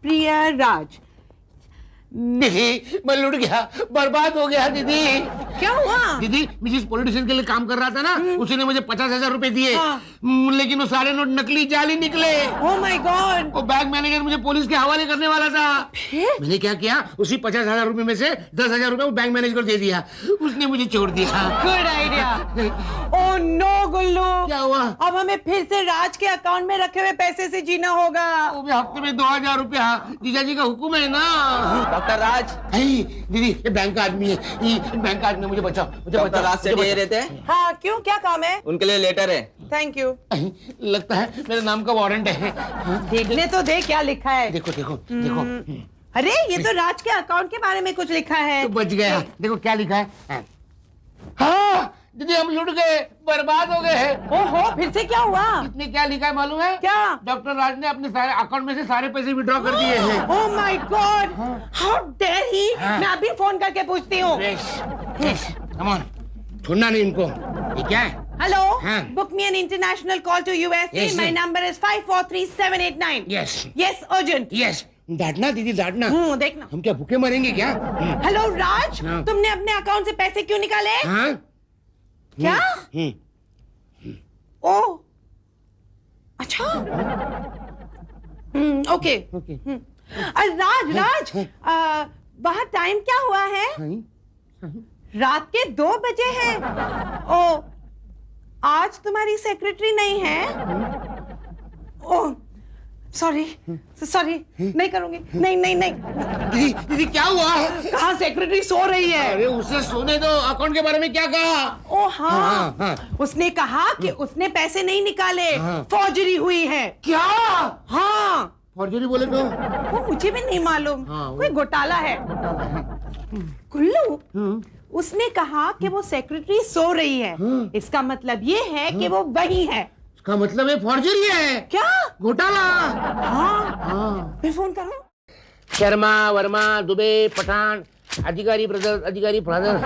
प्रिया राज। दीदी मैं लुट गया, बर्बाद हो गया दीदी। क्या हुआ? दीदी मैं जिस पॉलिटिशियन के लिए काम कर रहा था ना, उसी ने मुझे 50,000 रुपए दिए। हाँ। लेकिन वो सारे नोट नकली जाली निकले। ओह माय गॉड। वो बैंक मैनेजर मुझे पुलिस के हवाले करने वाला था। फिर? मैंने क्या किया, उसी 50,000 रुपए में से 10,000 रुपए वो बैंक मैनेजर को दे दिया। उसने मुझे छोड़ दिया। Good idea. ओह नो गुल्लू, क्या हुआ? अब हमें फिर से राज के अकाउंट में रखे हुए पैसे से जीना होगा। वो भी हफ्ते में 2,000 रुपया। जीजाजी का हुक्म है ना। डॉक्टर राज। दीदी ये बैंक का आदमी है, ये बैंक का आदमी, मुझे बचाओ, मुझे डॉक्टर बचाओ, राज से मुझे ये रहते हैं? हाँ क्यों, क्या काम है? उनके लिए लेटर है। Thank you. लगता है मेरे नाम का वारंट है। देखने तो दे क्या लिखा है। देखो देखो देखो। अरे ये तो राज के अकाउंट के बारे में कुछ लिखा है। तो बच गया। देखो क्या लिखा है। हाँ दीदी हम लुट गए, बर्बाद हो गए हैं। ओहो, फिर से क्या हुआ? इसमें क्या लिखा है मालूम है? क्या? डॉक्टर राज ने अपने सारे अकाउंट में से सारे पैसे विड्रॉ कर दिए हैं। Oh my God, how dare he. मैं अभी फोन करके पूछती हूँ। कम ऑन, छोड़ना नहीं इनको। ये क्या है? हेलो, हाँ। Book me an international call to USA. Yes, my yes. Number is 543789। Yes yes, urgent. Yes. डांटना दीदी डांटना। देखना। हम क्या भूखे मरेंगे क्या? हेलो राज, हाँ। तुमने अपने अकाउंट से पैसे क्यों निकाले? हाँ? क्या? ओह, अच्छा। ओके। ओके। राज राज, बाहर टाइम क्या हुआ है? रात के 2 बजे हैं। ओ, आज तुम्हारी सेक्रेटरी नहीं है? ओह सॉरी सॉरी, नहीं करूंगी। नहीं नहीं नहीं। दीदी दीदी क्या हुआ? कहाँ सेक्रेटरी सो रही है? अरे उसे सोने दो। अकाउंट के बारे में क्या कहा? ओ हाँ, हाँ, हाँ। उसने कहा कि उसने पैसे नहीं निकाले, हाँ। फौजरी हुई है। क्या? हाँ, फौजरी बोले तो? वो मुझे भी नहीं मालूम। हाँ, वो- कोई घोटाला है। कुल्लू, उसने कहा कि वो सेक्रेटरी सो रही है। इसका मतलब ये है कि वो वही है। इसका मतलब ये फौजरी है। क्या? घोटाला। हाँ, मैं फोन करूं? शर्मा वर्मा दुबे पठान अधिकारी ब्रदर्स, अधिकारी फादर।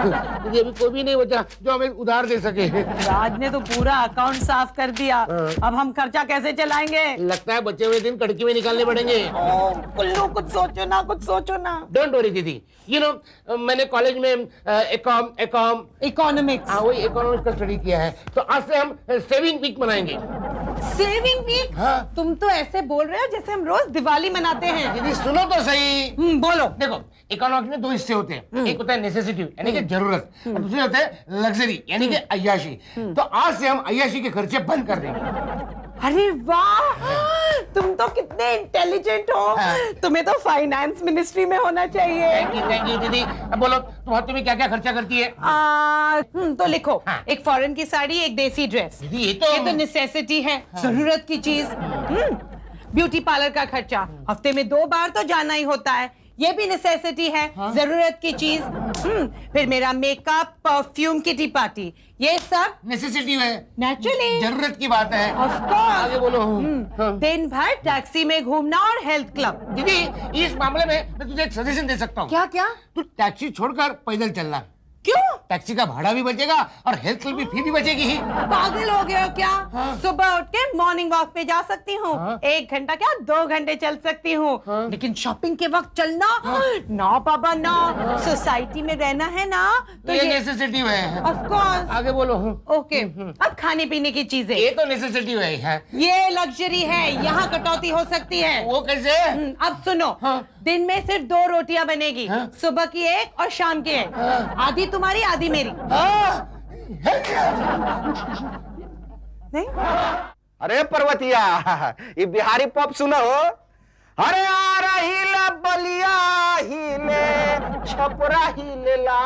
दीदी अभी कोई भी नहीं बचा जो हमें उधार दे सके। राज ने तो पूरा अकाउंट साफ कर दिया। अब हम खर्चा कैसे चलाएंगे? लगता है बचे हुए दिन कड़की में निकालने पड़ेंगे। कुल्लू, कुछ सोचो ना, कुछ सोचो ना। डोंट वरी दीदी, यू नो मैंने कॉलेज में इकोनॉमिक्स। वही इकोनॉमिक्स का स्टडी किया है। तो आज से हम सेविंग वीक मनाएंगे। Saving week? हाँ। तुम तो ऐसे बोल रहे हो जैसे हम रोज दिवाली मनाते हैं। दीदी सुनो तो सही। बोलो। देखो इकोनॉमिक्स में 2 हिस्से होते हैं। एक होता है नेसेसिटी यानी कि जरूरत, और दूसरे होते हैं लग्जरी यानी कि अय्याशी। तो आज से हम अय्याशी के खर्चे बंद कर देंगे। अरे वाह, तुम तो कितने इंटेलिजेंट हो। तुम्हें तो फाइनेंस मिनिस्ट्री में होना चाहिए। थैंक यू दीदी। अब बोलो तुम हफ्ते में क्या क्या खर्चा करती है? तो लिखो। हाँ। एक फॉरेन की साड़ी, एक देसी ड्रेस। दीदी ये तो नेसेसिटी है, जरूरत की चीज। ब्यूटी पार्लर का खर्चा, हफ्ते में 2 बार तो जाना ही होता है, ये भी नेसेसिटी है। जरूरत की चीज। फिर मेरा मेकअप, परफ्यूम, किटी पार्टी, ये सब नेसेसिटी है, नेचुरली जरूरत की बात है। Of course. आगे बोलो। हाँ। दिन भर टैक्सी में घूमना और हेल्थ क्लब। दीदी इस मामले में मैं तुझे एक सजेशन दे सकता हूँ। क्या क्या? तू टैक्सी छोड़कर पैदल चलना। क्यों? टैक्सी का भाड़ा भी बचेगा और हेल्थ क्लब भी फी भी बचेगी ही। पागल हो गए हो क्या? सुबह उठ के मॉर्निंग वॉक पे जा सकती हूँ। 1 घंटा क्या 2 घंटे चल सकती हूँ। लेकिन शॉपिंग के वक्त चलना ना बाबा ना। सोसाइटी में रहना है ना, तो ये नेसेसिटी है। Of course. आगे बोलो। ओके, अब खाने पीने की चीजें, ये तो नेसेसिटी है। ये लग्जरी है, यहाँ कटौती हो सकती है। वो कैसे? अब सुनो। दिन में सिर्फ 2 रोटियां बनेगी। सुबह की 1 और शाम की 1। आधी तुम्हारी आधी मेरी। नहीं? अरे पर्वतिया, ये बिहारी पॉप सुनो। अरे आ रही ला बलिया हिले, छपरा हिलेला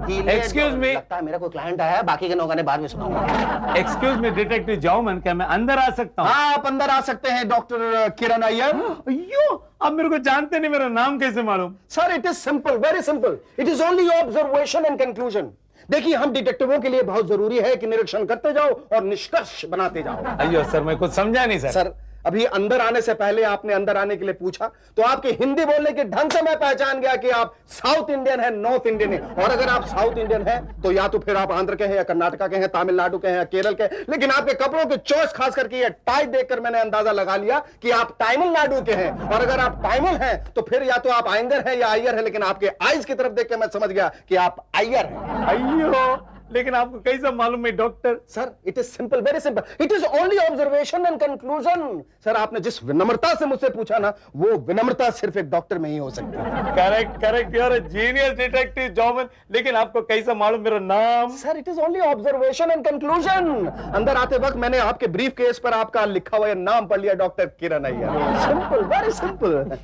हिले। Excuse me. लगता है मेरा कोई क्लाइंट आया है, बाकी के नौका ने बाद में सुनाऊंगा। एक्सक्यूज मी डिटेक्टिव जॉमन, क्या मैं अंदर आ सकता हूँ? हाँ आप अंदर आ सकते हैं डॉक्टर किरण अय्यर। अयो, आप मेरे को जानते नहीं, मेरा नाम कैसे मालूम? Sir it is simple, very simple. It is only observation and conclusion. देखिए हम डिटेक्टिवों के लिए बहुत जरूरी है कि निरीक्षण करते जाओ और निष्कर्ष बनाते जाओ। अयो सर, मैं कुछ समझा नहीं सर। सर अभी अंदर आने से पहले आपने अंदर आने के लिए पूछा तो आपके हिंदी बोलने के ढंग से मैं पहचान गया कि आप साउथ इंडियन है, नॉर्थ इंडियन है। और अगर आप साउथ इंडियन है तो या तो फिर आप आंध्र के हैं या कर्नाटका के हैं, तमिलनाडु के हैं या केरल के, लेकिन आपके कपड़ों की चॉइस खास करके ये टाई देखकर मैंने अंदाजा लगा लिया कि आप तमिलनाडु के हैं। और अगर आप तमिल हैं तो फिर या तो आप आयंगर है या अय्यर है, लेकिन आपके आईज की तरफ देख के मैं समझ गया कि आप अय्यर हैं। अयो, लेकिन आपको कैसा मालूम है doctor? Sir it is simple, very simple, it is only observation and conclusion. Sir आपने जिस विनम्रता से मुझसे पूछा ना, वो विनम्रता सिर्फ एक डॉक्टर में ही हो सकती है। Correct correct, you are a genius detective German. लेकिन आपको कैसा मालूम मेरा नाम? Sir it is only observation and conclusion. अंदर आते वक्त मैंने आपके ब्रीफ केस पर आपका लिखा हुआ नाम पढ़ लिया, doctor Kiran Iyer. Simple, very simple.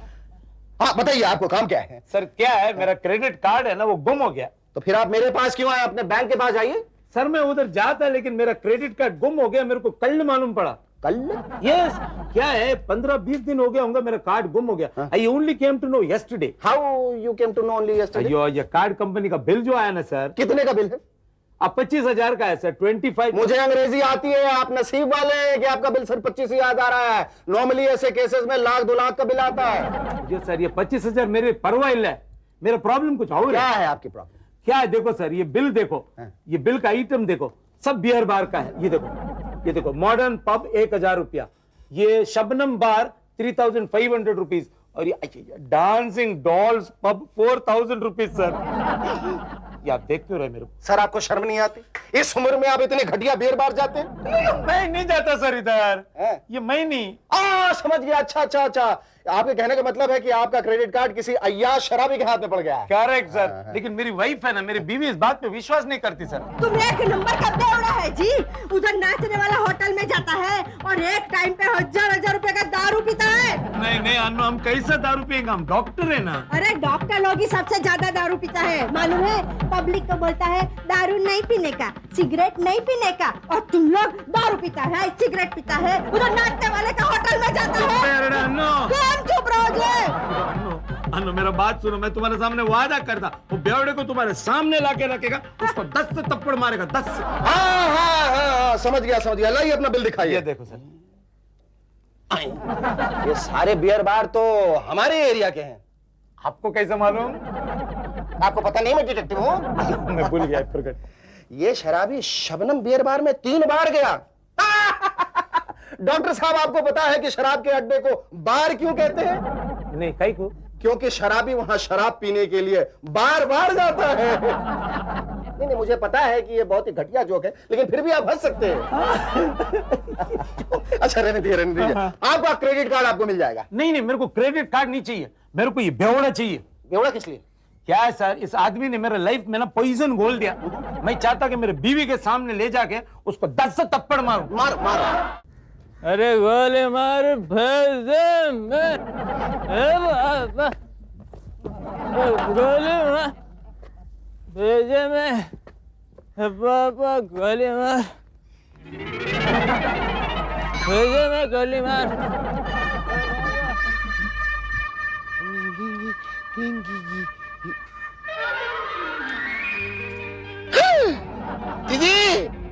हाँ बताइए आपको काम क्या है? सर क्या है, मेरा क्रेडिट कार्ड है ना वो गुम हो गया। तो फिर आप मेरे पास क्यों आए? अपने बैंक के पास जाइए। सर मैं उधर जाता लेकिन मेरा क्रेडिट कार्ड गुम हो गया, मेरे को कल मालूम पड़ा। कल? यस, क्या है 15-20 दिन हो गया होगा मेरा कार्ड गुम हो गया। I only came to know yesterday. How you came to know only yesterday? अयो, ये कार्ड कंपनी का बिल जो आया ना सर, कितने का बिल है? अब 25,000 का है सर। 25। मुझे अंग्रेजी आती है, आप नसीब वाले हैं कि आपका बिल सिर्फ 25 ही याद आ रहा है। नॉर्मली ऐसे केसेस में लाख 2 लाख का बिल आता है। जी सर, ये 25,000 मेरे परवाह है। मेरा प्रॉब्लम कुछ और क्या है। है आपकी प्रॉब्लम? क्या है देखो सर, ये बिल देखो, ये बिल का आइटम देखो, सब बियर बार का है। ये देखो मॉडर्न पब 1,000 रुपया, ये शबनम बार 3,500 रुपीज, और ये dancing dolls pub 4,000 rupees sir. ये आप देख क्यों रहे मेरे को? सर आपको शर्म नहीं आती? इस उम्र में आप इतने घटिया बियर बार जाते हैं? मैं नहीं जाता सर इधर, ये मैं नहीं। समझ गया। अच्छा अच्छा अच्छा, आपके कहने का मतलब है कि आपका क्रेडिट कार्ड किसी अय्याश शराबी के हाथ में पड़ गया है। करेक्ट सर, लेकिन मेरी वाइफ है ना, मेरी बीवी इस बात पे विश्वास नहीं करती सर। तुम एक नंबर का बेवड़ा है जी। उधर नाचने वाला होटल में जाता है और एक टाइम पे 1000-1000 रुपए का दारू पीता है। नहीं अन्नू, हम कैसा दारू पिएंगे, हम डॉक्टर है ना। अरे डॉक्टर लोग ही सबसे ज्यादा दारू पीता है, मालूम है? पब्लिक को बोलता है दारू नहीं पीने का, सिगरेट नहीं पीने का, और तुम लोग दारू पीता है, सिगरेट पीता है, उधर नाचने वाले का होटल में जाता है। तुम चुप रहो जी। अन्नू मेरा बात सुनो, मैं तुम्हारे सामने वादा करता, वो बेवड़े को तुम्हारे सामने लाके रखेगा, उसको 10 से थप्पड़ मारेगा, 10 से। हाँ, समझ गया। लाइए अपना बिल दिखाइए। ये देखो सर, ये सारे बियर बार तो हमारे एरिया के हैं। आपको कैसे मालूम? आपको पता नहीं मैं डिटेक्टिव हूँ? मैं भूल गया, प्रकट। ये शराबी शबनम बियर बार में 3 बार गया। डॉक्टर साहब आपको पता है कि शराब के अड्डे को बार क्यों कहते हैं? नहीं, कई को? क्योंकि शराबी वहां शराब पीने के लिए बार बार जाता है। नहीं, मुझे पता है कि ये बहुत ही घटिया जोक है, लेकिन फिर भी आप हंस सकते हैं। अच्छा रहने दीजिए। आपका क्रेडिट कार्ड आपको मिल जाएगा। नहीं, मेरे को क्रेडिट कार्ड नहीं चाहिए, मेरे को ये बेवड़ा चाहिए। बेवड़ा किस लिए? क्या है सर, इस आदमी ने मेरे लाइफ में ना पॉइजन घोल दिया। मैं चाहता कि मेरे बीवी के सामने ले जाके उसको 10 से थप्पड़ मारूं। मार। अरे गोली मार भेजे में, गोली मार भेजे में, पापा गोली मार भेजे में, गोली मार। दीदी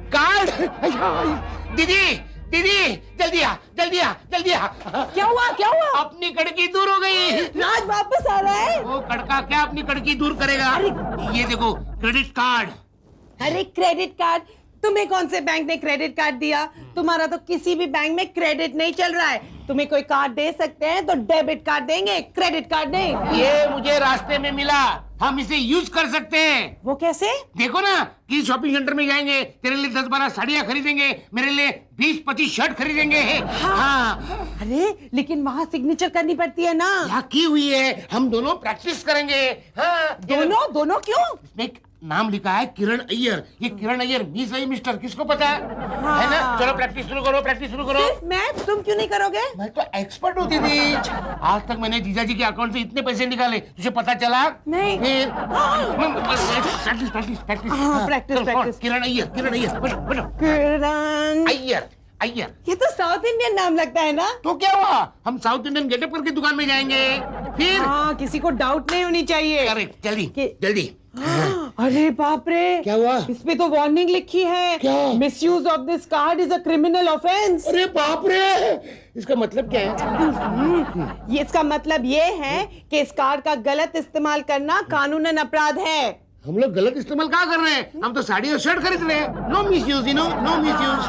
कार्ड, दीदी जल्दी आ। क्या हुआ? अपनी कड़की दूर हो गई। राज वापस आ रहा है। वो कड़का क्या अपनी कड़की दूर करेगा? ये देखो क्रेडिट कार्ड। अरे क्रेडिट कार्ड? तुम्हें कौन से बैंक ने क्रेडिट कार्ड दिया? तुम्हारा तो किसी भी बैंक में क्रेडिट नहीं चल रहा है। तुम्हें कोई कार्ड दे सकते हैं तो डेबिट कार्ड देंगे, क्रेडिट कार्ड नहीं। ये मुझे रास्ते में मिला, हम इसे यूज कर सकते हैं। वो कैसे? देखो ना कि शॉपिंग सेंटर में जाएंगे, तेरे लिए 10-12 साड़ियाँ खरीदेंगे, मेरे लिए 20-25 शर्ट खरीदेंगे। हाँ। अरे लेकिन वहाँ सिग्नेचर करनी पड़ती है ना। यहाँ की हुई है, हम दोनों प्रैक्टिस करेंगे। हाँ। दोनों क्यों? इसमें एक नाम लिखा है किरण अय्यर। ये किरण अय्यर मिस है मिस्टर, किसको पता है? हाँ। है ना? चलो प्रैक्टिस शुरू करो। सिर्फ मैं? तुम क्यों नहीं करोगे? मैं तो एक्सपर्ट हूँ दीदी। आज तक मैंने जीजाजी के अकाउंट से इतने पैसे निकाले, तुझे पता चला? नहीं। फिर प्रैक्टिस। हाँ, प्रैक्टिस। किरण अय्यर बोलो। किरण अय्यर। ये तो साउथ इंडियन नाम लगता है ना? तो क्या हुआ, हम साउथ इंडियन गेटअप करके दुकान में जाएंगे। फिर हाँ, किसी को डाउट नहीं होनी चाहिए। करेक्ट, जल्दी। अरे बाप रे, क्या हुआ? इस पे तो वार्निंग लिखी है। क्या? Misuse of this card is a criminal offence. अरे बाप रे, इसका मतलब क्या है? ये इसका मतलब ये है कि इस कार्ड का गलत इस्तेमाल करना कानूनन अपराध है। हम लोग गलत इस्तेमाल क्या कर रहे हैं? हम तो साड़ी और शर्ट खरीद रहे हैं। No misuse, you know, no misuse.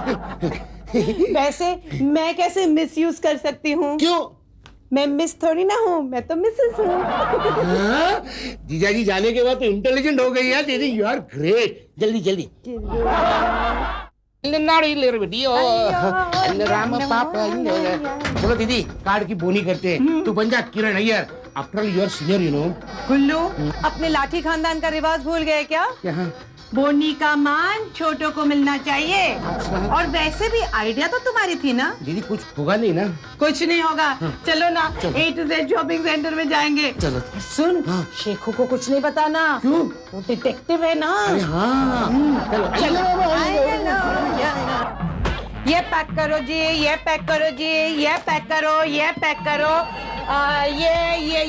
वैसे मैं कैसे मिसयूज कर सकती हूँ? क्यों? मैं मिस थोड़ी ना हूँ, मैं तो मिसेस हूँ। हाँ? जीजाजी जाने के बाद तो इंटेलिजेंट हो गई यार दीदी, यू आर ग्रेट। जल्दी जल्दी। राम पापा। चलो दीदी, कार्ड की बोनी करते हैं। तू बन जा Kiran Iyer. After all you are senior, you know. Gullu, अपने लाठी खानदान का रिवाज भूल गए क्या? यहाँ बोनी का मान छोटों को मिलना चाहिए। अच्छा। और वैसे भी आइडिया तो तुम्हारी थी ना? दीदी कुछ होगा नहीं ना? कुछ नहीं होगा। चलो ना, A to Z shopping centre में जाएंगे। चलो। सुन, शेखू को कुछ नहीं बताना। क्यों? वो डिटेक्टिव है ना। अरे हाँ, चलो। ये पैक करो जी, ये पैक करो जी, ये पैक करो, ये पैक करो।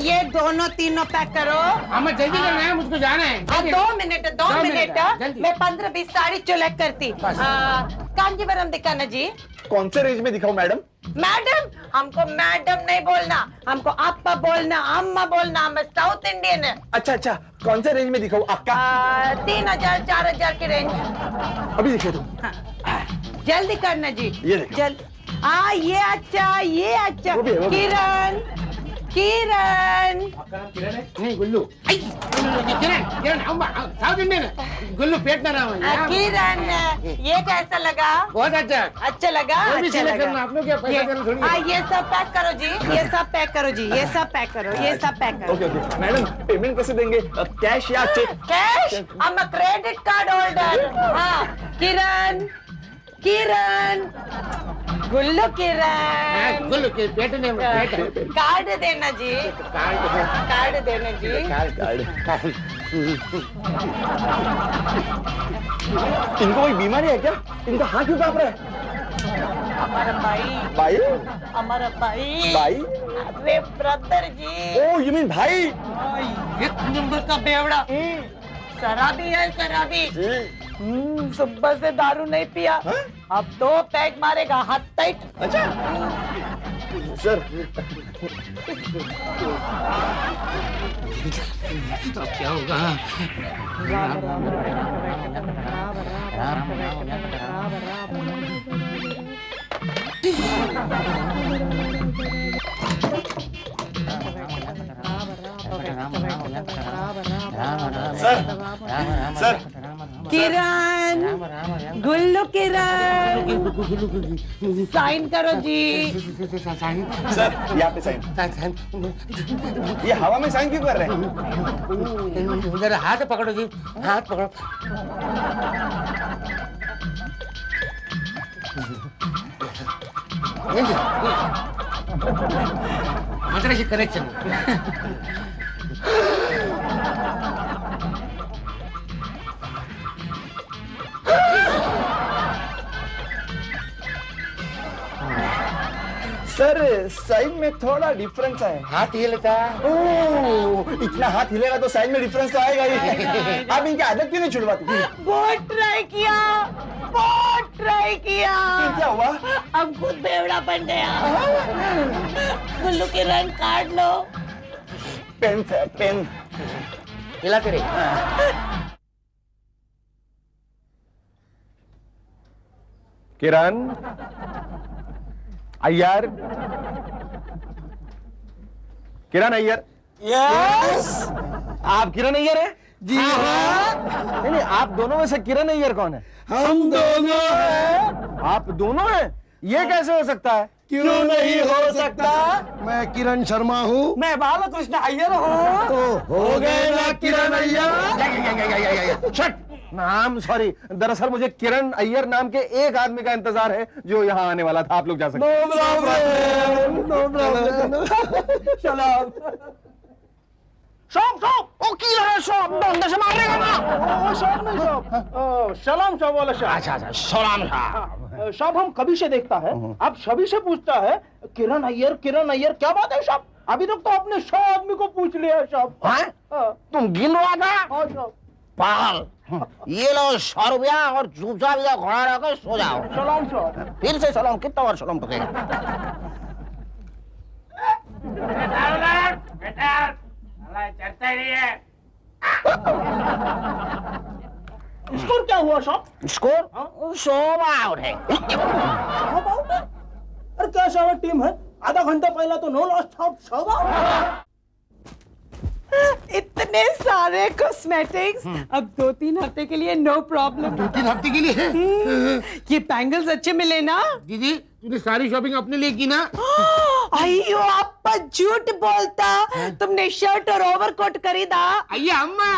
ये दोनों तीनों पैक करो। हमें जल्दी करना है, मुझको जाना है। 2 मिनट, 2 मिनट। जल्दी। मैं 15-20 साड़ी चुलक करती। कांजीवरम दिखाना जी। कौन से रेंज में दिखाऊं मैडम? मैडम, हमको मैडम नहीं बोलना, हमको अप्पा बोलना, अम्मा बोलना। हम साउथ इंडियन है। अच्छा अच्छा, कौन से रेंज में दिखाऊं अक्का? 3000 4000 की रेंज। अभी दिखे तुम। जल्दी करना जी। ये देखो। जल्दी। ये अच्छा, ये अच्छा। वो भी है। किरण, किरण। नहीं गुल्लू। किरण अम्मा, साउथ इंडियन है। गुल्लू पेट ना रहा। किरण, ये कैसा लगा? बहुत अच्छा। अच्छा लगा? कोई भी अच्छा select लगा। करना, आप लोग क्या पैसा देना थोड़ी है। ये सब पैक करो जी, ये सब पैक करो जी, ये सब पैक करो, ये सब पैक करो। ओके ओके मैडम, पेमेंट कैसे देंगे? कैश या cheque? Cash? I'm a credit card holder। हाँ, किरण, किरण, गुल्लू किरण। गुल्लू के पेट ने कार्ड देना जी, कार्ड देना जी। इनको कोई बीमारी है क्या? इनका हाथ क्यों कांप रहा है? हमारा भाई, भाई? हमारा भाई। भाई? अरे brother ji. Oh you mean भाई? एक नंबर का बेवड़ा। शराबी है, शराबी। सुबह से दारू नहीं पिया। अब 2 पैक मारेगा, हाथ टाइट। अच्छा सर, अब क्या होगा? सर किरण, गुल्लू किरण, साइन करो जी। सर यहाँ पे साइन। ये हवा में साइन क्यों कर रहे हैं? जरा हाथ पकड़ो जी, हाथ पकड़ो। मात्र कनेक्शन। सर साइन में थोड़ा डिफरेंस है। हाथ ये लेता। ओह, इतना हाथ हिलेगा तो साइन में डिफरेंस तो आएगा ही। आप इनकी आदत क्यों नहीं छुड़वाती? बहुत ट्राई किया, बहुत ट्राई किया। फिर क्या हुआ? अब खुद बेवड़ा बन गया। गुल्लू किरण, कार्ड लो। पेन है, पेन। हिलाते रहे। किरण अय्यर, किरण अय्यर। यस, आप किरण अय्यर हैं? जी हाँ। नहीं, आप दोनों में से किरण अय्यर कौन है? हम दोनों हैं। आप दोनों हैं? ये कैसे हो सकता है? क्यों नहीं हो सकता? मैं किरण शर्मा हूँ। मैं बालकृष्ण अय्यर हूँ। तो हो गए ना किरण अय्यर? शट! नाम सॉरी, दरअसल मुझे किरण अय्यर नाम के एक आदमी का इंतजार है जो यहाँ आने वाला था। आप लोग जा सकते हैं। No problem. सलाम। शॉप शॉप ओ की लगा शॉप बंद से मारेगा ना। ओ शॉप नहीं शॉप, सलाम शॉप वाला शॉप। अच्छा अच्छा, सलाम साहब। शॉप हम कभी से देखता है, अब सभी से पूछता है किरण अय्यर, किरण अय्यर। क्या बात है शॉप? अभी तक तो आपने 100 आदमी को पूछ लिया शॉप। हाँ? तुम गिन रहा था? हाँ शॉप। पागल, ये लो 100 रुपया और चुपचाप इधर खड़ा रहकर सो जाओ। सलाम सर। फिर से सलाम, कितना बार सलाम ठोकेगा? चलता ही नहीं है। स्कोर क्या हुआ साहब? स्कोर 100 आउट है। सब आउट है? अरे कैसा है टीम है? आधा घंटा पहला तो 9 लॉस था, 100 आउट। इतने सारे कॉस्मेटिक्स, अब 2-3 हफ्ते के लिए नो प्रॉब्लम। 2-3 हफ्ते के लिए? ये बैंगल्स अच्छे मिले ना? दीदी तूने सारी शॉपिंग अपने लिए की ना? अयो आपा झूठ बोलता, तुमने शर्ट और ओवरकोट खरीदा? अय्या अम्मा,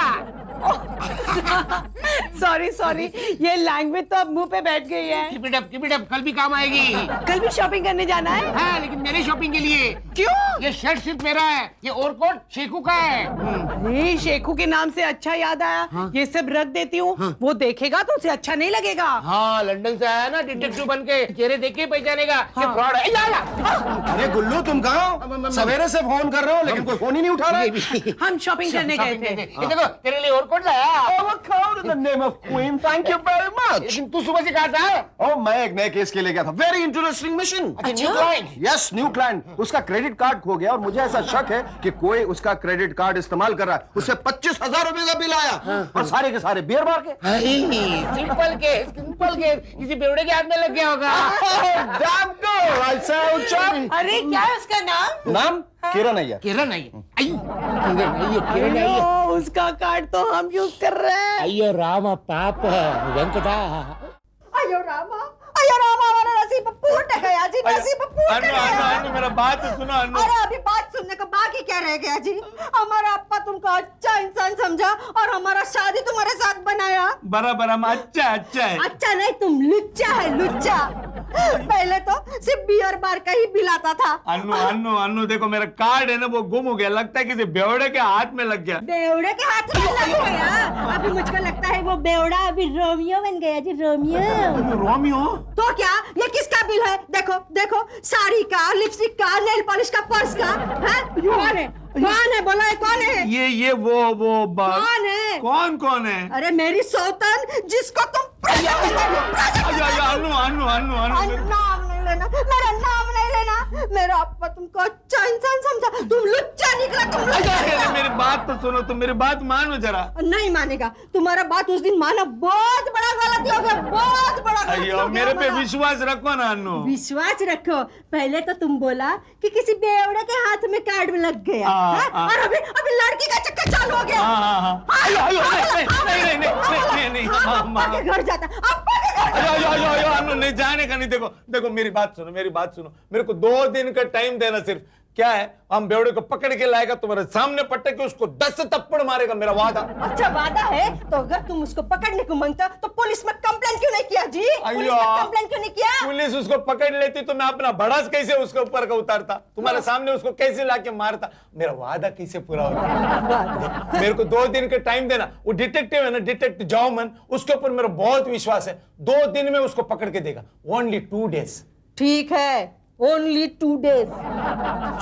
सॉरी सॉरी, ये लैंग्वेज तो अब मुंह पे बैठ गई है। कीप इट अप, कल भी काम आएगी। कल भी शॉपिंग करने जाना है? हाँ, लेकिन मेरी शॉपिंग के लिए। क्यों? ये शर्ट सिर्फ मेरा है, ये ओवरकोट शेखू का है। अरे शेखू के नाम से अच्छा याद आया, ये सब रख देती हूँ, वो देखेगा तो उसे अच्छा नहीं लगेगा। हाँ, लंदन से आया ना डिटेक्टिव बन के, चेहरे देख के पहचानेगा कि फ्रॉड है। अरे गुल्लू तुम कहाँ हो? सवेरे से फोन कर रहे हो लेकिन कोई फोन ही नहीं उठा रहा है। हम शॉपिंग करने गए थे। ये देखो तेरे लिए ओवरकोट लाया। In the name of Queen, thank you very much. लेकिन तू सुबह से कहा था? ओ मैं एक नए केस के लिए गया था, very interesting mission. New client? Yes, new client. उसका क्रेडिट कार्ड खो गया और मुझे ऐसा शक है कि कोई उसका क्रेडिट कार्ड इस्तेमाल कर रहा है। उससे 25,000 रुपए का बिल आया और सारे के सारे बियर बार के। सिंपल केस, किसी बेवड़े के हाथ में लग गया होगा। Damn good, I say, अरे क्या है उसका नाम? नाम किरण अय्यर। किरण आई, किरण आई। अयो, उसका कार्ड तो हम यूज कर रहे हैं। अयो राम पाप वेंकटा। अयो रामा, हमारा नसीब फूट गया जी, नसीब फूट गया। मेरा बात तो सुनो अनु। अरे अभी बात सुनने का बाकी क्या रह गया जी? हमारा अप्पा तुमको अच्छा इंसान समझा और हमारा शादी तुम्हारे साथ बनाया। बराबर, हम अच्छा है। अच्छा नहीं, तुम लुच्चा है, लुच्चा। पहले तो सिर्फ बियर बार का ही बिल आता था। अन्नू देखो, मेरा कार्ड है ना वो गुम हो गया, लगता है किसी बेवड़े के हाथ में लग गया। बेवड़े के हाथ में लग गया? अभी मुझको लगता है वो बेवड़ा अभी रोमियो बन गया जी, रोमियो। तो क्या ये किसका बिल है? देखो देखो, साड़ी का, लिपस्टिक का, नेल पॉलिश का, पर्स का। कौन है? बोला है कौन है? ये वो कौन है? कौन है? अरे मेरी सौतन, जिसको तुम नाम नहीं लेना, मेरा नाम नहीं लेना। मेरा अप्पा तुमको अच्छा इंसान समझा, तुम लुच्चा निकला, तुम लुच्चा। मेरी बात तो सुनो, तुम मेरी बात मानो जरा। नहीं मानेगा, तुम्हारा बात उस दिन माना बहुत बड़ा गलती हो गया, बहुत बड़ा गलती हो गया। मेरे पे हमारा। विश्वास रखो ना अन्नू। विश्वास रखो। पहले तो तुम बोला कि किसी बेवड़े के हाथ में कार्ड में लग गया, और अभी लड़की का चक्कर चालू हो गया। नहीं, अप्पा के घर जाता, अप्पा के घर। अन्नू नहीं जाने का नहीं। देखो मेरी बात सुनो, मेरे को 2 दिन का टाइम देना सिर्फ। क्या है, हम बेवड़े को पकड़ के लाएगा, तुम्हारे सामने पटक के उसको 10 थप्पड़ मारेगा, मेरा वादा। अच्छा वादा है, तो अगर तुम उसको पकड़ने को मांगता तो पुलिस में कंप्लेंट क्यों नहीं किया जी? पुलिस में कंप्लेंट क्यों नहीं किया? पुलिस उसको पकड़ लेती तो मैं अपना भड़ास कैसे उसके ऊपर का उतारता, तुम्हारे सामने उसको कैसे लाके मारता, मेरा वादा कैसे पूरा होता। मेरे को 2 दिन का टाइम देना। वो डिटेक्टिव है ना, डिटेक्टिव जॉमन, उसके ऊपर मेरा बहुत विश्वास है। 2 दिन में उसको पकड़ के देगा, ओनली 2 days। ठीक है, ओनली 2 days।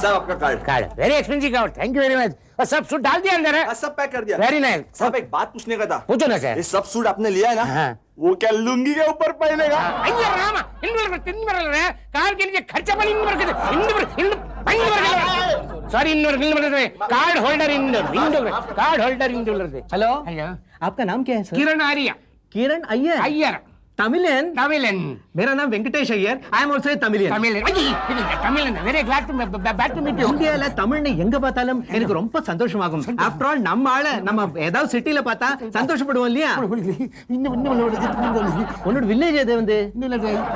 साहब आपका card. Very expensive card, thank you very much. और सब सूट डाल दिया अंदर है? सब पैक कर दिया। Very nice. साहब एक बात पूछने का था। पूछो ना सर। ये सब सूट आपने लिया है ना? हाँ। वो क्या लुंगी के ऊपर पहनेगा? अय्या राम, कार के लिए खर्चा पानी कार्ड होल्डर। हेलो, आपका नाम क्या है सर? किरण आर्या। किरण अय्यर। अय्यर तमिलियन। मेरा नाम Venkatesh Iyer, I am also Tamilian. Very glad to back to meet you. இந்தியால தமிழ்னு எங்க பார்த்தாலும் எனக்கு ரொம்ப சந்தோஷமாகும். ஆஃப்டர் ஆல் நம்ம ஆள நம்ம ஏதாவது சிட்டில பார்த்தா சந்தோஷப்படுவோம் இல்லையா? உன்னோட வில்லேஜ் எது வந்து?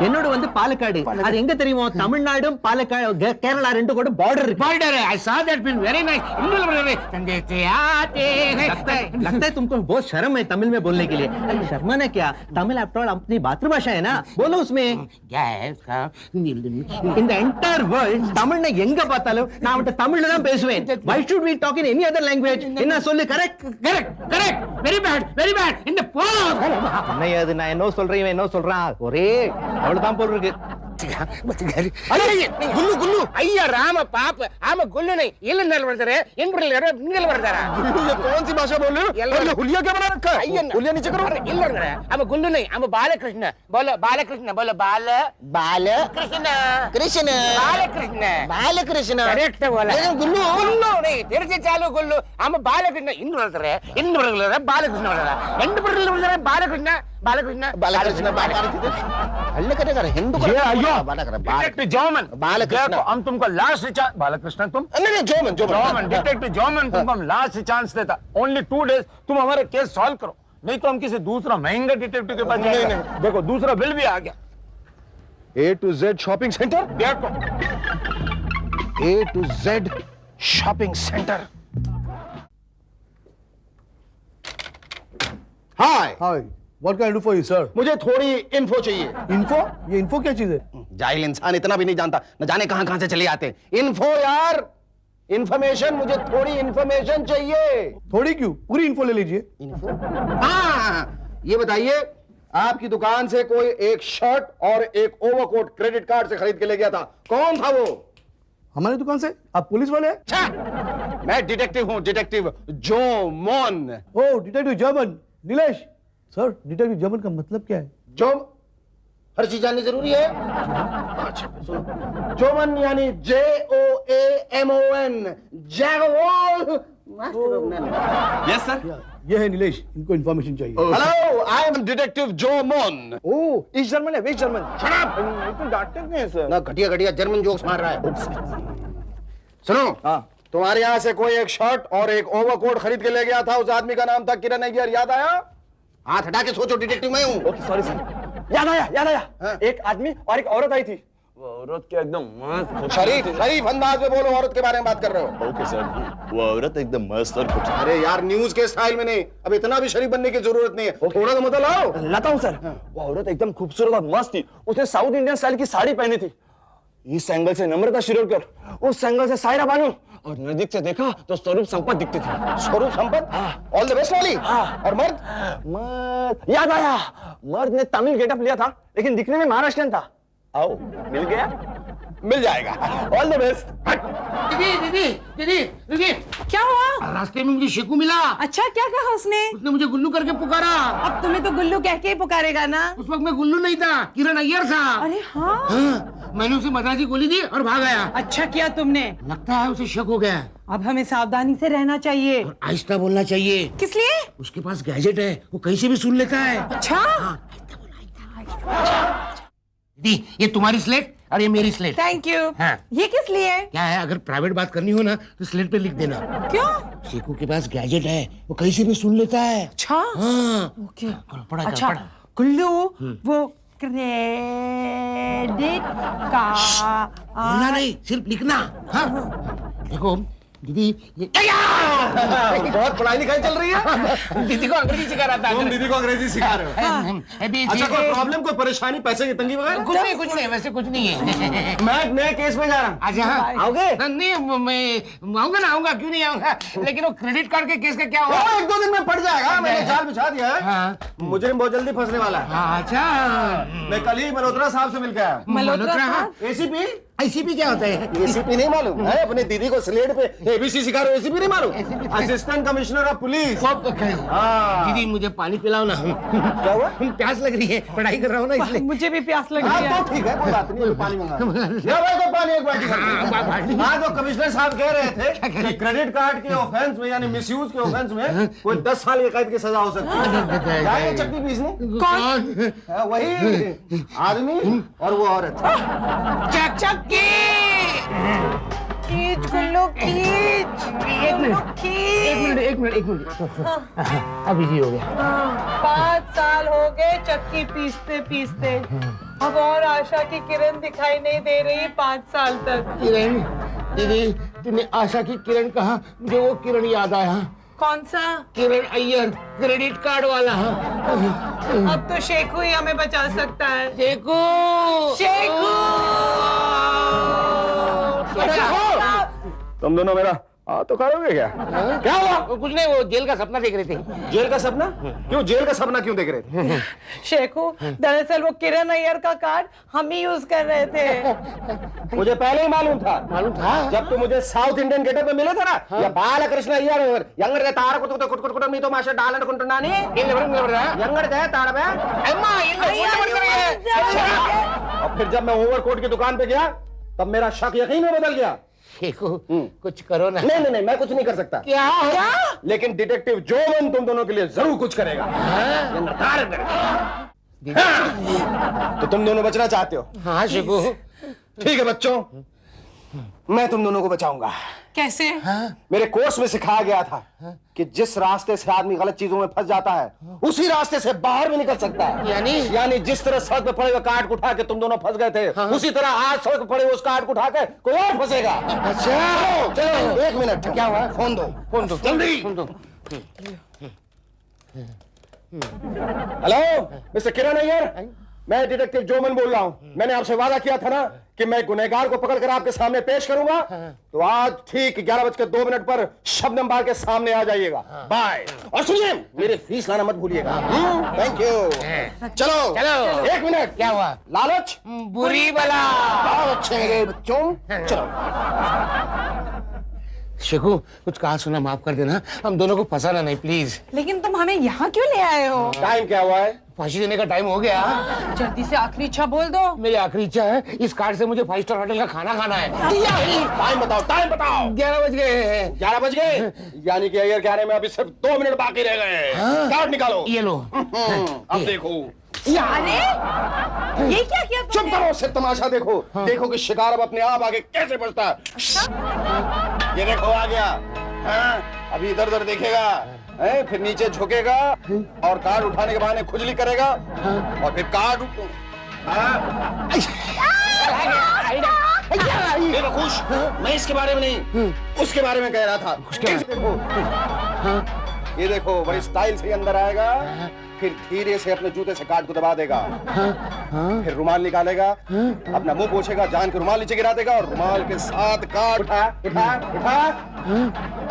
என்னோட வந்து பாலக்காடு. அது எங்க தெரியுமோ? தமிழ்நாடும் பாலக்காடு கேரளா ரெண்டு கூட பார்டர் இருக்கு. बॉर्डर है. I saw that film. Very nice. लगता है तुमको बहुत शर्म है तमिल में बोलने के लिए. अरे शर्मा ने क्या, तमिल आफ्टर ऑल अपनी मातृभाषा है ना, बोलो उसमें. क्या है उसका? In the entire world தமிழ்ல எங்க பார்த்தாலும் நான் அவன்கிட்ட தமிழ்ல தான் பேசுவேன். Why should we talk in any other language? என்ன சொல்லு? Correct. Very bad. In the past. என்ன அது, நான் என்ன சொல்றேன் இவன் என்ன சொல்றான், ஒரே அவ்வளவுதான் போல் இருக்கு. ಗುಲ್ಲು ಗುಲ್ಲು ಅಯ್ಯ ರಾಮ ಪಾಪ ಆಮ ಗುಲ್ಲು ನೈ ಇಲ್ಲ ಬರ್ತಾರೆ ಹೆಂಗ್ ಬರಲ್ಲ ನಿಂಗೆಲ್ಲ ಬರ್ತಾರ ये कौन सी भाषा बोल रहे हो? ಎಲ್ಲ हुलिया क्या बना रखा है? हुलिया नीचे करो। ಇಲ್ಲ ಅಂದ್ರೆ ಆಮ ಗುಲ್ಲು ನೈ ಆಮ ಬಾಲಕೃಷ್ಣ ಬೋಲ ಬಾಲಕೃಷ್ಣ ಬೋಲ ಬಾಲ बाल ಕೃಷ್ಣ कृष्ण ಬಾಲಕೃಷ್ಣ बाल कृष्ण ಕರೆಕ್ಟ್ ಬೋಲ ಗುಲ್ಲು ಗುಲ್ಲು ನೈ ತೆರೆಸಿ ಚಾಲು ಗುಲ್ಲು ಆಮ ಬಾಲಕೃಷ್ಣ ಇನ್ನು ಬರ್ತಾರೆ ಇನ್ನು ಬರಲ್ಲ ಬಾಲಕೃಷ್ಣ ಬರಲ್ಲ ಹೆಂಗ್ ಬರಲ್ಲ ಬರ್ತಾರೆ ಬಾಲಕೃಷ್ಣ ಬಾಲಕೃಷ್ಣ बालकृष्ण हल्ले करेगा हिंदू ये आयो डिटेक्टिव जॉमन बालकृष्ण देखो हम तुमको लास्ट चांस बालकृष्ण तुम नहीं जोमन जॉमन डिटेक्टिव जॉमन तुमको हम लास्ट चांस देता ओनली 2 डेज तुम हमारे केस सॉल्व करो नहीं तो हम किसी दूसरा महंगा डिटेक्टिव के पास जाएंगे देखो दूसरा बिल भी आ गया A to Z shopping centre. देखो A to Z shopping centre. Hi hi what can I do for you sir? मुझे थोड़ी इन्फो चाहिए। इन्फो? ये इन्फो क्या चीज है? जाहिल इंसान इतना भी नहीं जानता, न जाने कहां कहां से चले आते हैं। इन्फो यार, इन्फॉर्मेशन, मुझे थोड़ी इन्फॉर्मेशन चाहिए। थोड़ी क्यों, पूरी इन्फो ले लीजिए। हाँ, ये बताइए आपकी दुकान से कोई एक शर्ट और एक ओवरकोट क्रेडिट कार्ड से खरीद के ले गया था, कौन था वो? हमारी दुकान से? आप पुलिस वाले हैं? छा! मैं डिटेक्टिव हूं, डिटेक्टिव जो मोन। Oh detective German. Nilesh sir, detective German का मतलब क्या है? जो हर चीज जाननी जरूरी है। अच्छा सुनो, जोमन यानी JOAMON, जैगवॉल। Yes sir. ये है नीलेश, इनको इन्फॉर्मेशन चाहिए। हेलो, आई एम डिटेक्टिव जो मोन। ओ ईस्ट जर्मन है, वेस्ट जर्मन? डांटते हैं सर ना, घटिया घटिया जर्मन जोक्स मार रहा है। सुनो, हाँ। तुम्हारे यहाँ से कोई एक शर्ट और एक ओवरकोट खरीद के ले गया था, उस आदमी का नाम था किरण अय्यर, याद आया? हाथ हटा के सोचो, डिटेक्टिव मैं हूँ। Okay sorry sir. याद आया हाँ। एक आदमी और एक औरत आई थी। वो औरत क्या एकदम मस्त शरीफ शरीफ अंदाज में बोलो, औरत के बारे में बात कर रहे हो। ओके सर, वो औरत एकदम मस्त और खूबसूरत। अरे यार, न्यूज के स्टाइल में नहीं, अब इतना भी शरीफ बनने की जरूरत नहीं है, थोड़ा तो मतलब लाओ। लाता हूँ सर। वो औरत एकदम खूबसूरत और मस्त थी। उसने साउथ इंडियन स्टाइल की साड़ी पहनी थी। इस एंगल से नम्रता शिरोडकर, उस एंगल से सायरा बानू, और नजदीक से देखा तो स्वरूप संपत दिखती थी। स्वरूप संपत? ऑल द बेस्ट वाली। और मर्द? मर्द याद आया, मर्द ने तमिल गेटअप लिया था लेकिन दिखने में महाराष्ट्रियन था। आओ, मिल गया? मिल जाएगा। All the best. दीदी दीदी दीदी दीदी क्या हुआ? रास्ते में मुझे शेकू मिला, अच्छा, क्या कहा उसने? उसने मुझे गुल्लू करके पुकारा। अब तुम्हें तो गुल्लू कह के ही पुकारेगा ना? उस वक्त मैं गुल्लू नहीं था, किरण अय्यर था। अरे हाँ, हाँ, मैंने उसे मजाजी गोली दी और भाग आया। अच्छा किया तुमने। लगता है उसे शक हो गया। अब हमें सावधानी से रहना चाहिए। और आहिस्ता बोलना चाहिए। किस लिए? उसके पास गैजेट है, वो कहीं से भी सुन लेता है। अच्छा, दी, ये तुम्हारी स्लेट और ये मेरी स्लेट। Thank you. हाँ। ये किस लिए? क्या है, अगर प्राइवेट बात करनी हो ना तो स्लेट पे लिख देना। क्यों? शेकू के पास गैजेट है, वो कहीं से भी सुन लेता है। अच्छा, हाँ। ओके। पढ़ा कर, अच्छा, पढ़ा। गुल्लू वो क्रेडिट का बोलना नहीं, सिर्फ लिखना। हाँ। देखो दीदी, ये बहुत पढ़ाई लिखाई चल रही है। दीदी को अंग्रेजी सिखा रहा था। तुम दीदी को अंग्रेजी सिखा रहे हो? अच्छा, कोई प्रॉब्लम, कोई परेशानी, पैसे की तंगी वगैरह? कुछ नहीं, वैसे कुछ नहीं है। मैं नए केस में जा रहा हूँ। अच्छा, आओगे? नहीं, मैं आऊंगा, क्यों नहीं आऊंगा, लेकिन वो क्रेडिट कार्ड के केस का क्या हुआ? वो 1-2 दिन में पड़ जाएगा, मैंने जाल बिछा दिया है। हाँ। मुजरिम बहुत जल्दी फंसने वाला है। अच्छा, मैं कल ही मल्होत्रा साहब से मिल के आया। मल्होत्रा साहब? एसीपी? आईसीपी क्या होता है? एसीपी नहीं मालूम है? अपनी दीदी को स्लेट पे एबीसी सिखा रहे हो, एसीपी नहीं मालूम? Assistant commissioner of police. हाँ। दीदी मुझे पानी पिलाओ ना। क्या हुआ? प्यास लग रही है, पढ़ाई कर रहा हूँ ना इसलिए। मुझे भी प्यास लग रही हाँ है। तो ठीक है, कोई बात नहीं, अभी पानी मंगा। या भाई को पानी एक बाल्टी कर दो। हाँ, तो कमिश्नर साहब कह रहे थे कि क्रेडिट कार्ड के ऑफेंस में, यानी मिसयूज के ऑफेंस में कोई 10 साल की कैद की सजा हो सकती है। जाएंगे चटनी पीसने? कौन? हाँ, वही आदमी और वो औरत। चक्की। खींच गुल्लू, खींच। एक मिनट। अभी जी हो गया। 5 साल हो गए चक्की पीसते पीसते। अब और आशा की किरण दिखाई नहीं दे रही 5 साल तक। किरण, दीदी तूने आशा की किरण कहा, मुझे वो किरण याद आया। कौन सा? किरण अय्यर, क्रेडिट कार्ड वाला। अब तो शेखू ही हमें बचा सकता है। शेखू। तुम दोनों मेरा हाँ तो करोगे क्या? क्या हुआ? वो कुछ नहीं, वो जेल का सपना देख रहे थे। जेल का सपना? क्यों जेल का सपना क्यों देख रहे थे? शेखू, दरअसल वो किरण अय्यर का कार्ड हम ही यूज कर रहे थे। मुझे पहले ही मालूम था। मालूम था? जब तुम मुझे साउथ इंडियन गेटअप में मिले थे ना, या बालकृष्ण अय्यर यंगड़ तार कुट मीतो मास्टर डालन कुंटनानी यंगड़ तार में अम्मा और फिर जब मैं ओवरकोट की दुकान पे गया तब मेरा शक यकीन में बदल गया। शेखू कुछ करो ना। नहीं नहीं नहीं, मैं कुछ नहीं कर सकता। क्या? लेकिन डिटेक्टिव जोमन तुम दोनों के लिए जरूर कुछ करेगा। तो तुम दोनों बचना चाहते हो? हाँ शेखू। ठीक है बच्चों, मैं तुम दोनों को बचाऊंगा। कैसे? मेरे कोर्स में सिखाया गया था कि जिस रास्ते से आदमी गलत चीजों में फंस जाता है उसी रास्ते से बाहर भी निकल सकता है। यानी जिस तरह सड़क पे पड़े हुए कार्ड को उठा के तुम दोनों फंस गए थे, उसी तरह आज सड़क पे पड़े हुए उस कार्ड को उठा के कोई और फंसेगा। अच्छा चलो 1 मिनट। क्या हुआ? फोन दो, फोन दो जल्दी। फोन दो। हेलो मिस्टर किरण अय्यर, मैं डिटेक्टिव जोमन बोल रहा हूँ। मैंने आपसे वादा किया था ना कि मैं गुनहगार को पकड़कर आपके सामने पेश करूंगा। तो आज ठीक 11:02 पर शबनम बार के सामने आ जाइएगा। बाय। और सुनिए, मेरी फीस लाना मत भूलिएगा। Thank you. चलो चलो। 1 मिनट। क्या हुआ? लालच बुरी बला। बहुत अच्छे मेरे बच्चों। चलो शेखू, कुछ कहा सुना माफ कर देना, हम दोनों को फंसाना नहीं प्लीज। लेकिन तुम हमें यहाँ क्यों ले आए हो? टाइम क्या हुआ है? फांसी देने का टाइम हो गया। जल्दी से आखिरी इच्छा बोल दो। मेरी आखिरी इच्छा है, इस कार्ड से मुझे 5 स्टार होटल का खाना खाना है। टाइम बताओ, टाइम बताओ। 11 बज गए। 11 बज गए, यानी कि अय्यर कहने में अभी सिर्फ 2 मिनट बाकी रह गए। कार्ड निकालो। ये लो। अब देखो। अरे ये क्या किया चुप तुमने? करो, सिर्फ तमाशा देखो। देखो कि शिकार अब अपने आप आगे कैसे बढ़ता है। ये देखो आ गया। हाँ, अभी इधर उधर देखेगा, फिर नीचे झुकेगा और कार्ड उठाने के बहाने खुजली करेगा और फिर कार्ड खुश। मैं इसके बारे में नहीं, उसके बारे में कह रहा था। ये देखो बड़ी स्टाइल से अंदर आएगा, फिर धीरे से अपने जूते से कार्ड को दबा देगा। फिर रुमाल निकालेगा, अपना मुंह पोछेगा, जान के रुमाल नीचे गिरा देगा और रुमाल के साथ कार्ड उठा उठा उठा।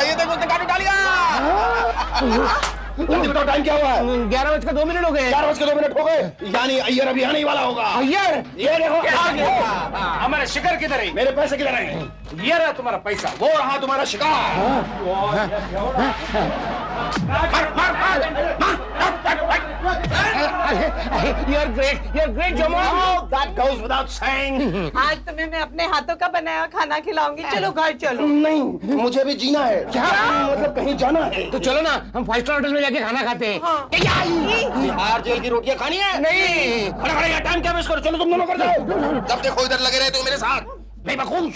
ये देखो उसने कार्ड उठा लिया। जल्दी बताओ टाइम क्या हुआ है? 11:02 हो गए। 11:02 हो गए, यानी अय्यर अभी आने ही वाला होगा। अय्यर, ये देखो आ गया। हमारे शिकार किधर है? मेरे पैसे किधर हैं? ये रहा तुम्हारा पैसा। वो रहा तुम्हारा शिकार। You're great, जोमन। That goes without saying. आज तुम्हें मैं अपने हाथों का बनाया खाना खिलाऊंगी। चलो घर चलो। नहीं, मुझे भी जीना है। क्या मतलब कहीं जाना है? तो चलो ना, हम 5 स्टार होटल में जाके खाना खाते हैं। बिहार जेल की रोटियां खानी है? नहीं। खड़ा खड़ा टाइम क्या वेस्ट करो, चलो तुम दोनों कर जाओ। जब देखो इधर लगे रहते हो मेरे साथ, नहीं बखूश।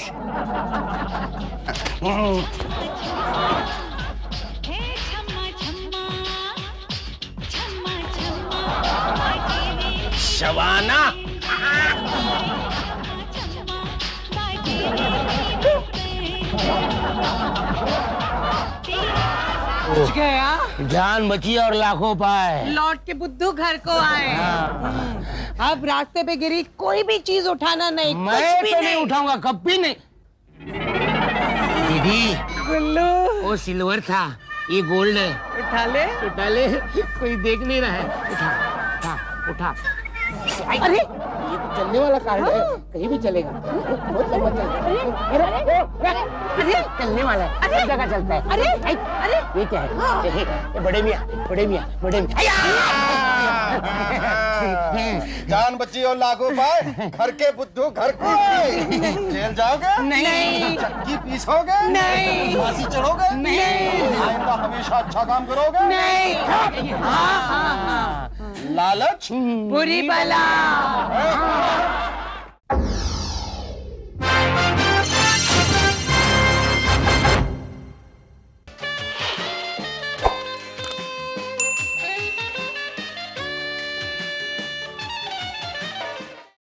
शबाना। गया, जान बची और लाखों पाए। लौट के बुद्धू घर को आए। अब रास्ते पे गिरी कोई भी चीज उठाना नहीं। मैं कुछ भी तो नहीं उठाऊंगा, कभी नहीं। दीदी, गुल्लू वो सिल्वर था, ये गोल्ड है। उठा ले। उठा ले, कोई देख नहीं रहा है। उठा उठा उठा। अरे ये तो चलने वाला कार्ड है, कहीं भी चलेगा। बहुत लंबा चलता है। अरे चलने वाला है, हर जगह चलता है। अरे ये क्या है? ये बड़े मियाँ। जान बची और लाखों पाए, घर के बुद्धू घर को। जेल जाओगे? नहीं। चक्की पीसोगे? नहीं। फांसी चढ़ोगे? नहीं। आइंदा हमेशा अच्छा काम करोगे? नहीं। लालच बुरी बला।